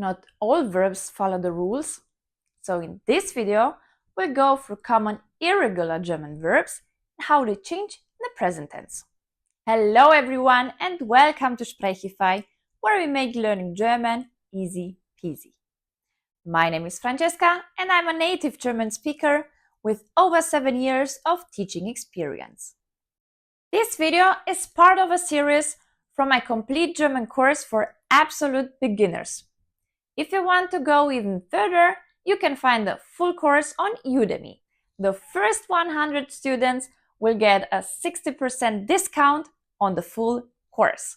Not all verbs follow the rules. So in this video, we'll go through common irregular German verbs and how they change in the present tense. Hello everyone and welcome to Sprechify, where we make learning German easy peasy. My name is Francesca and I'm a native German speaker with over 7 years of teaching experience. This video is part of a series from my complete German course for absolute beginners. If you want to go even further, you can find the full course on Udemy. The first 100 students will get a 60% discount on the full course.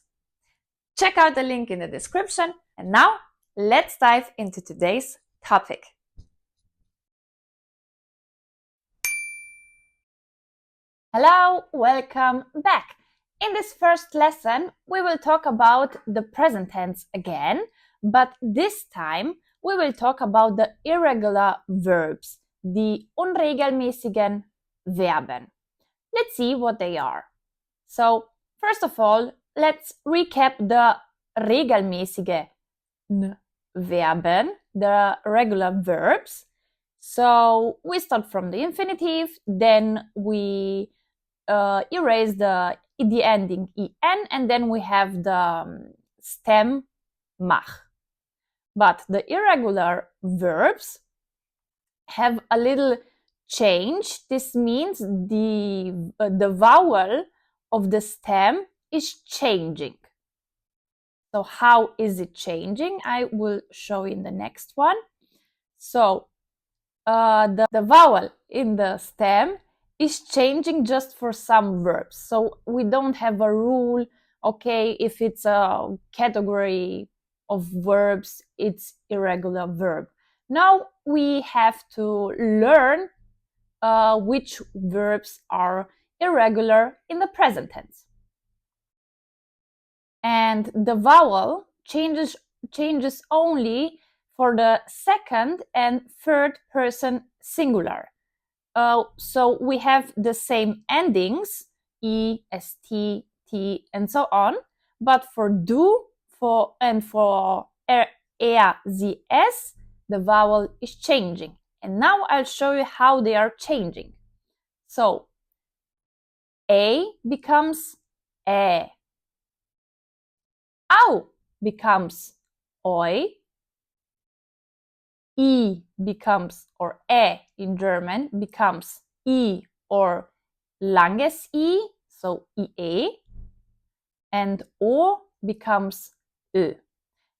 Check out the link in the description. And now, let's dive into today's topic. Hello, welcome back. In this first lesson, we will talk about the present tense again, but this time we will talk about the irregular verbs, die unregelmäßigen Verben. Let's see what they are. So, first of all, let's recap the regelmäßige Verben, the regular verbs. So, we start from the infinitive, then we erase the ending en, and then we have the stem mach. But the irregular verbs have a little change. This means the vowel of the stem is changing. So how is it changing? I will show you in the next one. So the vowel in the stem is changing just for some verbs. So we don't have a rule, okay, if it's a category of verbs, it's irregular verb. Now we have to learn which verbs are irregular in the present tense. And the vowel changes only for the second and third person singular. So we have the same endings, e, st, t, and so on, but for du and for er, sie, es, the vowel is changing. And now I'll show you how they are changing. So, a becomes ä. Au becomes oi. I becomes, or ä in German, becomes I or langes I, so ie. And o becomes ö.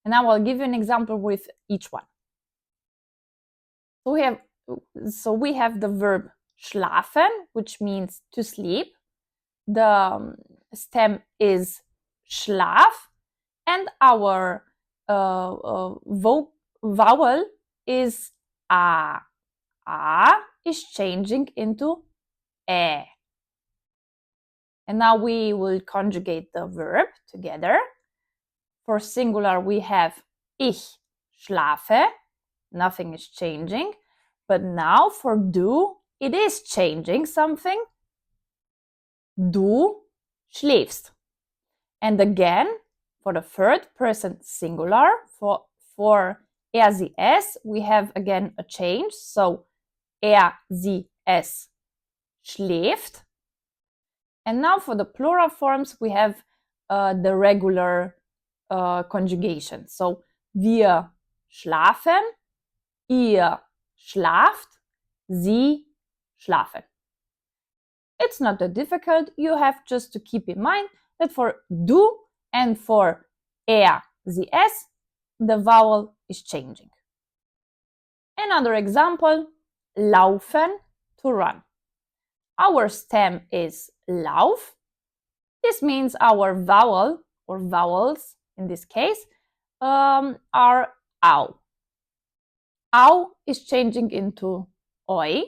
And now I'll give you an example with each one. So we have the verb schlafen, which means to sleep. The stem is schlaf, and our vowel is a. A is changing into ä. And now we will conjugate the verb together. For singular, we have ich schlafe. Nothing is changing. But now for du, it is changing something. Du schläfst. And again, for the third person singular, for er, sie, es, we have again a change. So, er, sie, es schläft. And now for the plural forms, we have the regular conjugation. So, wir schlafen, ihr schlaft, sie schlafen. It's not that difficult. You have just to keep in mind that for du and for er, sie, es, the vowel is changing. Another example, laufen, to run. Our stem is lauf. This means our vowel, or vowels in this case, are au. Au is changing into oi.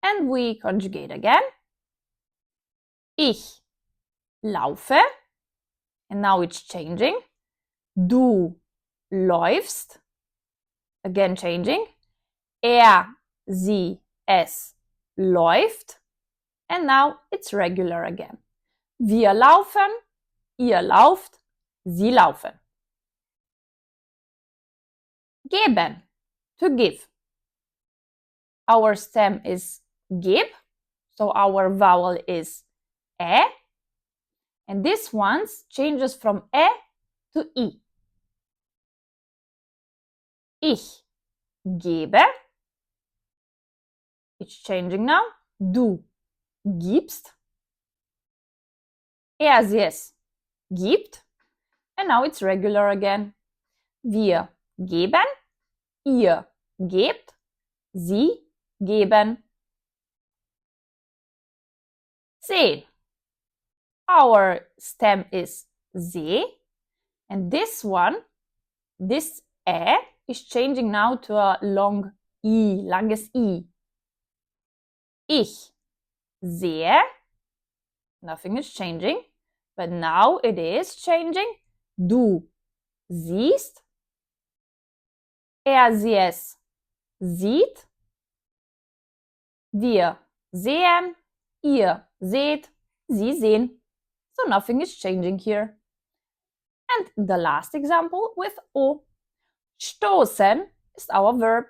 And we conjugate again. Ich laufe. And now it's changing. Du läufst. Again changing. Er, sie, es läuft. And now it's regular again. Wir laufen, ihr lauft, sie laufen. Geben, to give. Our stem is gib, so our vowel is e, and this one changes from e to I. Ich gebe, it's changing now. Du gibst, sie es gibt, and now it's regular again. Wir geben, ihr gebt, sie geben. Sehen. Our stem is see, and this one, this e, is changing now to a long I, langes I. Ich sehe, nothing is changing, but now it is changing. Du siehst, sie es sieht, wir sehen, ihr seht, sie sehen. So nothing is changing here. And the last example with o. Stoßen is our verb.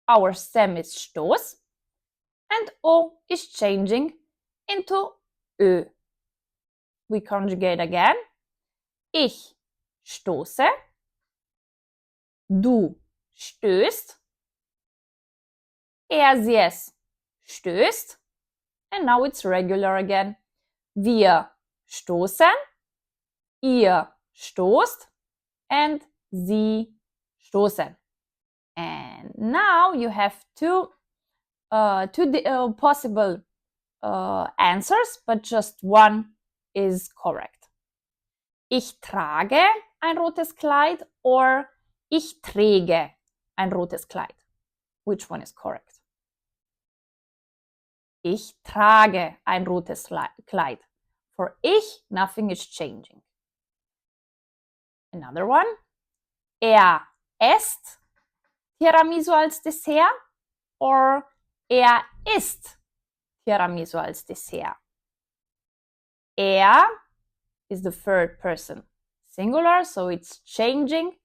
Our stem is stoß, and o is changing into ö. We conjugate again. Ich stoße, du stößt, sie es stößt, and now it's regular again. Wir stoßen, ihr stoßt, and sie stoßen. And now you have two possible answers, but just one is correct. Ich trage ein rotes Kleid or ich träge ein rotes Kleid. Which one is correct? Ich trage ein rotes Kleid. For ich, nothing is changing. Another one. Esst Tiramisu als Dessert or isst Tiramisu als Dessert. Is the third person singular, so it's changing.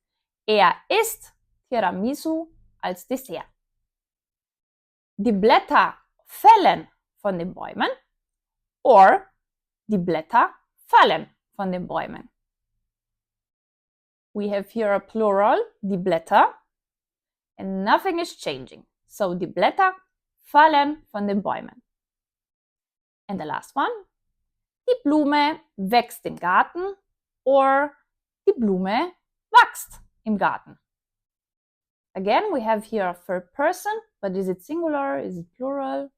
Isst Tiramisu als Dessert. Die Blätter fällen von den Bäumen or die Blätter fallen von den Bäumen. We have here a plural, die Blätter, and nothing is changing. So die Blätter fallen von den Bäumen. And the last one, die Blume wächst im Garten or die Blume wächst im Garten. Again, we have here a third person, but is it singular? Is it plural?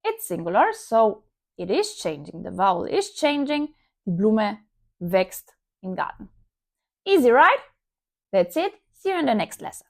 It's singular, so it is changing. The vowel is changing. Die Blume wächst im Garten. Easy, right? That's it. See you in the next lesson.